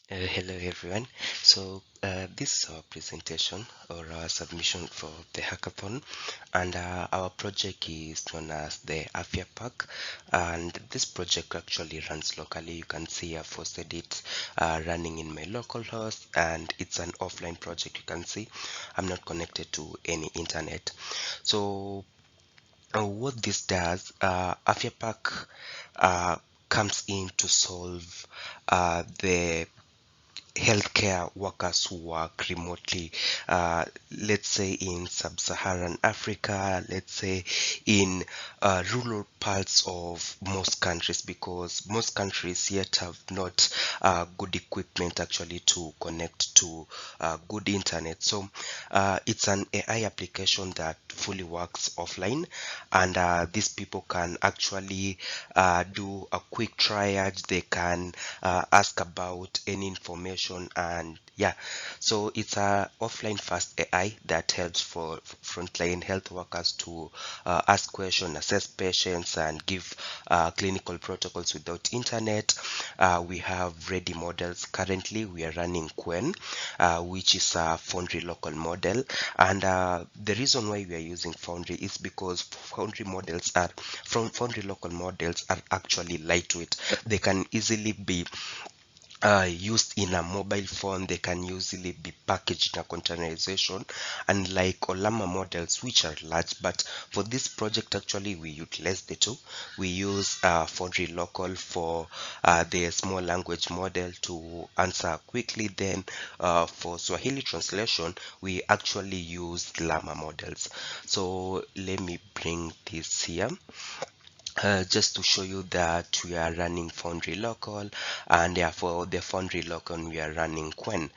Hello everyone. This is our presentation or our submission for the hackathon, and our project is known as the AfyaPack. And this project actually runs locally. You can see I've hosted it running in my local host, and it's an offline project. You can see I'm not connected to any internet. So what this does, AfyaPack comes in to solve the healthcare workers who work remotely, let's say in sub-Saharan Africa, let's say in rural parts of most countries, because most countries yet have not good equipment actually to connect to good internet. So it's an AI application that fully works offline, and these people can actually do a quick triage. They can ask about any information, and yeah, so it's a offline fast AI that helps for frontline health workers to ask questions, assess patients, and give clinical protocols without internet. We have ready models. Currently we are running Quen, which is a Foundry local model, and the reason why we are using Foundry is because Foundry local models are actually lightweight. They can easily be used in a mobile phone. They can easily be packaged in a containerization, unlike Olama models which are large. But for this project actually we utilize the two. We use Foundry local for the small language model to answer quickly. Then for Swahili translation we actually use Llama models. So let me bring this here. Just to show you that we are running Foundry local, and therefore the Foundry local we are running Quen.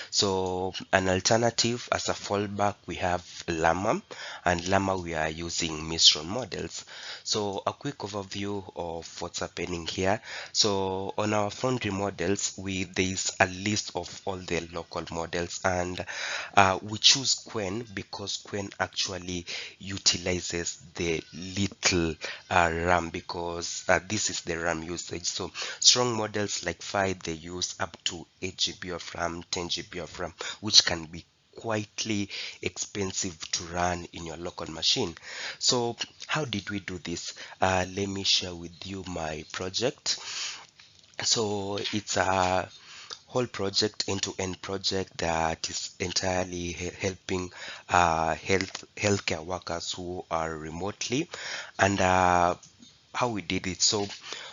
So an alternative as a fallback we have Llama, and Llama we are using Mistral models. So a quick overview of what's happening here. So on our Foundry models, there is a list of all the local models, and we choose Quen because Quen actually utilizes the little RAM, because this is the RAM usage. So strong models like Phi, they use up to 8 GB of RAM, 10 GB of RAM, which can be quietly expensive to run in your local machine. So how did we do this? Let me share with you my project. So it's a whole project, end-to-end project that is entirely helping healthcare workers who are remotely, and how we did it. So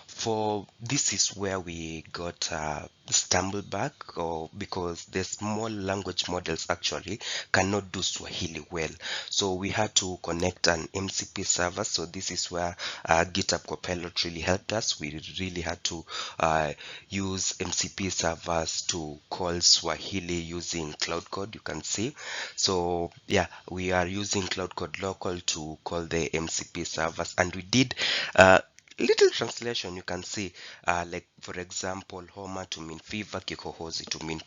for this is where we got stumbled back, or because the small language models actually cannot do Swahili well, so we had to connect an MCP server. So this is where GitHub Copilot really helped us. We really had to use MCP servers to call Swahili using Cloud Code, you can see. So yeah, we are using Cloud Code local to call the MCP servers, and we did little translation. You can see like for example, homa to mean fever, kikohozi to mean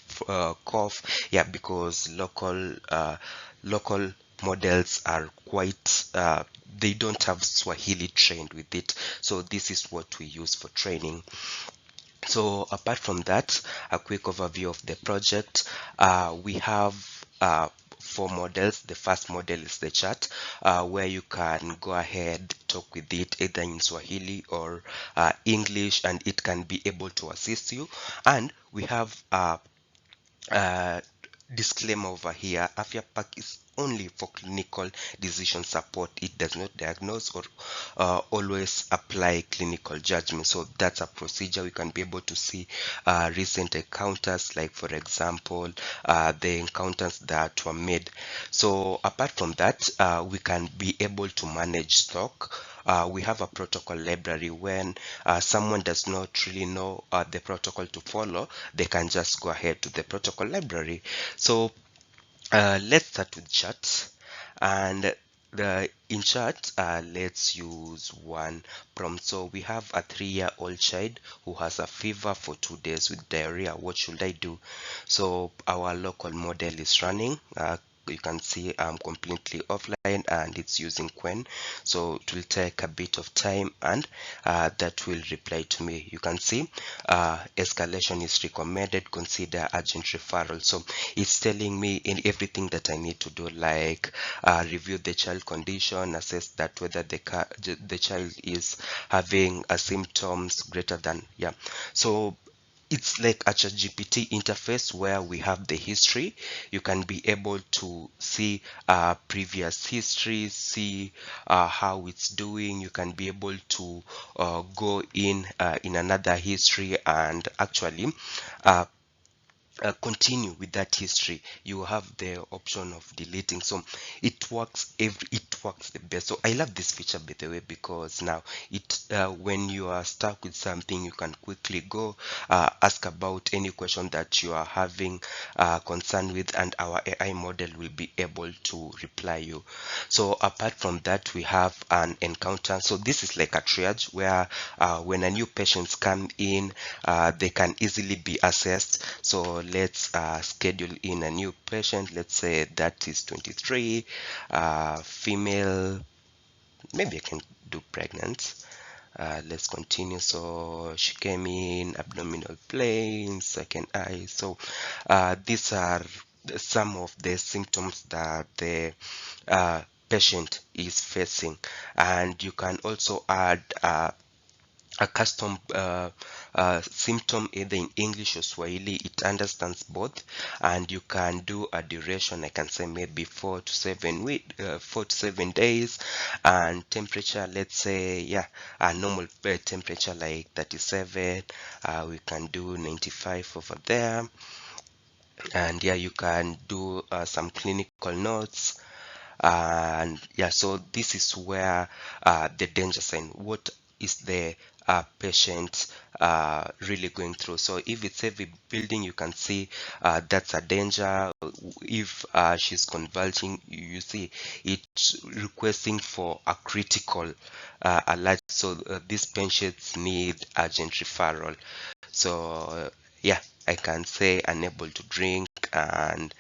cough. Yeah, because local models are quite they don't have Swahili trained with it, so this is what we use for training. So apart from that, a quick overview of the project. We have four models. The first model is the chat, where you can go ahead, talk with it either in Swahili or English, and it can be able to assist you. And we have uh, disclaimer over here. AfyaPack is only for clinical decision support. It does not diagnose or always apply clinical judgment. So that's a procedure. We can be able to see recent encounters, like for example the encounters that were made. So apart from that, we can be able to manage stock. We have a protocol library. When someone does not really know the protocol to follow, they can just go ahead to the protocol library. So let's start with chat. And in chat, let's use one prompt. So we have a 3-year-old child who has a fever for 2 days with diarrhea. What should I do? So our local model is running. you can see I'm completely offline and it's using Quen, so it will take a bit of time, and that will reply to me. You can see escalation is recommended, consider urgent referral. So it's telling me in everything that I need to do, like review the child condition, assess that whether the child is having symptoms greater than, yeah. So it's like a ChatGPT interface where we have the history. You can be able to see previous history, see how it's doing. You can be able to go in another history and actually uh, continue with that history. You have the option of deleting, so it works the best. So I love this feature, by the way, because now it when you are stuck with something, you can quickly go ask about any question that you are having concern with, and our AI model will be able to reply you. So apart from that, we have an encounter. So this is like a triage where when a new patients come in, they can easily be assessed. So let's schedule in a new patient. Let's say that is 23, female. Maybe I can do pregnant. Let's continue. So she came in, abdominal pain, second eye. So these are some of the symptoms that the uh, patient is facing, and you can also add a custom symptom either in English or Swahili. It understands both, and you can do a duration. I can say maybe 4 to 7 days, and temperature. Let's say, yeah, a normal temperature like 37. We can do 95 over there, and yeah, you can do some clinical notes. And yeah, so this is where the danger sign, what is the patient really going through. So if it's heavy building, you can see that's a danger. If she's convulsing, you see it's requesting for a critical alert. So these patients need urgent referral. So yeah, I can say unable to drink, and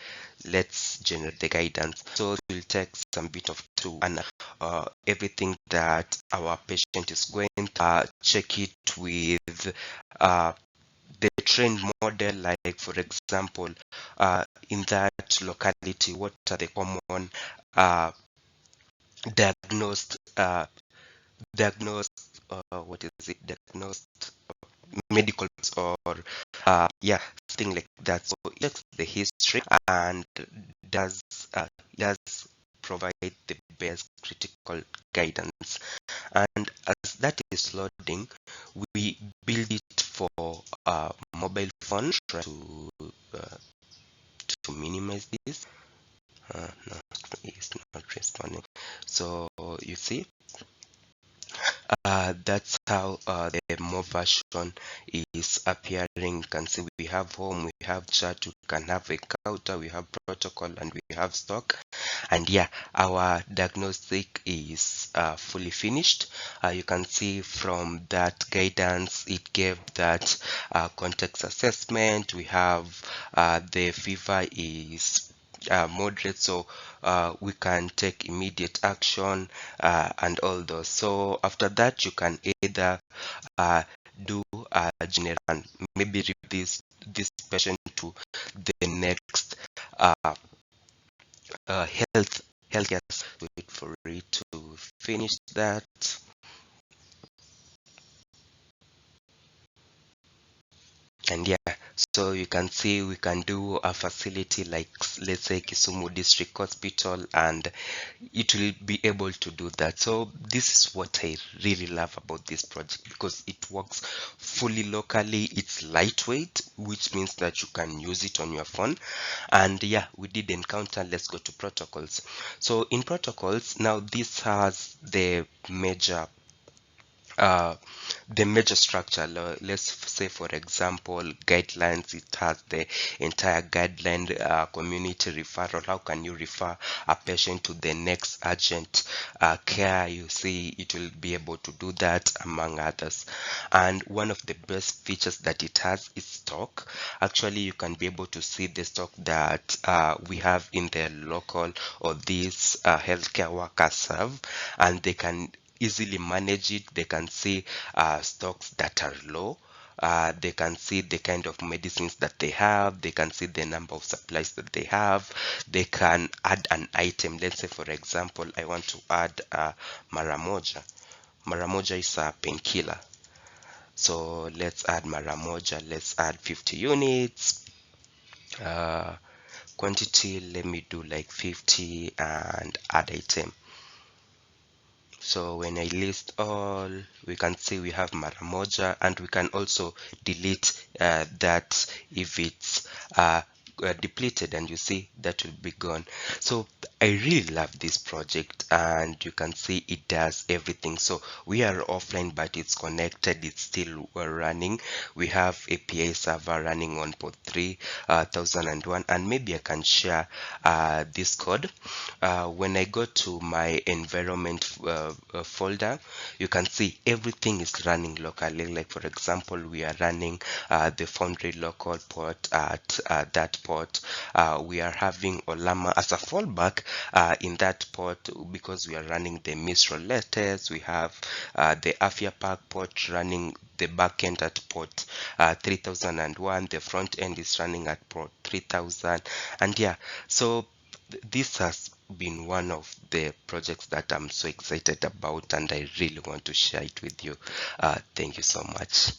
let's generate the guidance. So it will take some bit of to and everything that our patient is going to check it with uh, the trained model. Like for example, in that locality, what are the common uh, diagnosed diagnosed what is it, diagnosed medical, or yeah, something like that. So it checks the history and does uh, does provide the best critical guidance. And as that is loading, we build it for mobile phone. Try uh, to minimize this. No, it's not responding. So you see, that's how the more version is appearing. You can see we have home, we have chat, we can have a counter, we have protocol, and we have stock. And yeah, our diagnostic is fully finished. You can see from that guidance, it gave that context assessment. We have the fever is moderate, so we can take immediate action and all those. So after that, you can either uh, do a general and maybe read this patient to the next uh, healthcare. Wait for it to finish that. And yeah, so you can see we can do a facility like, let's say, Kisumu District Hospital, and it will be able to do that. So this is what I really love about this project, because it works fully locally. It's lightweight, which means that you can use it on your phone. And yeah, we did encounter. Let's go to protocols. So in protocols, now this has the major uh, the major structure. Let's say, for example, guidelines. It has the entire guideline, community referral. How can you refer a patient to the next urgent care? You see, it will be able to do that, among others. And one of the best features that it has is stock. Actually, you can be able to see the stock that we have in the local, or these healthcare workers have, and they can easily manage it. They can see stocks that are low. They can see the kind of medicines that they have. They can see the number of supplies that they have. They can add an item. Let's say, for example, I want to add Maramoja. Maramoja is a painkiller. So let's add Maramoja. Let's add 50 units. Uh, Quantity, let me do like 50, and add item. So when I list all, we can see we have Maramoja, and we can also delete that if it's depleted, and you see that will be gone. So I really love this project, and you can see it does everything. So we are offline, but it's connected, it's still running. We have API server running on port 3001, and maybe I can share this code. When I go to my environment folder, you can see everything is running locally. Like, for example, we are running the Foundry local port at that port. We are having Olama as a fallback in that port, because we are running the Mistral latest. We have the AfyaPack port running the backend at port 3001. The front end is running at port 3000. And yeah, so this has been one of the projects that I'm so excited about, and I really want to share it with you. Thank you so much.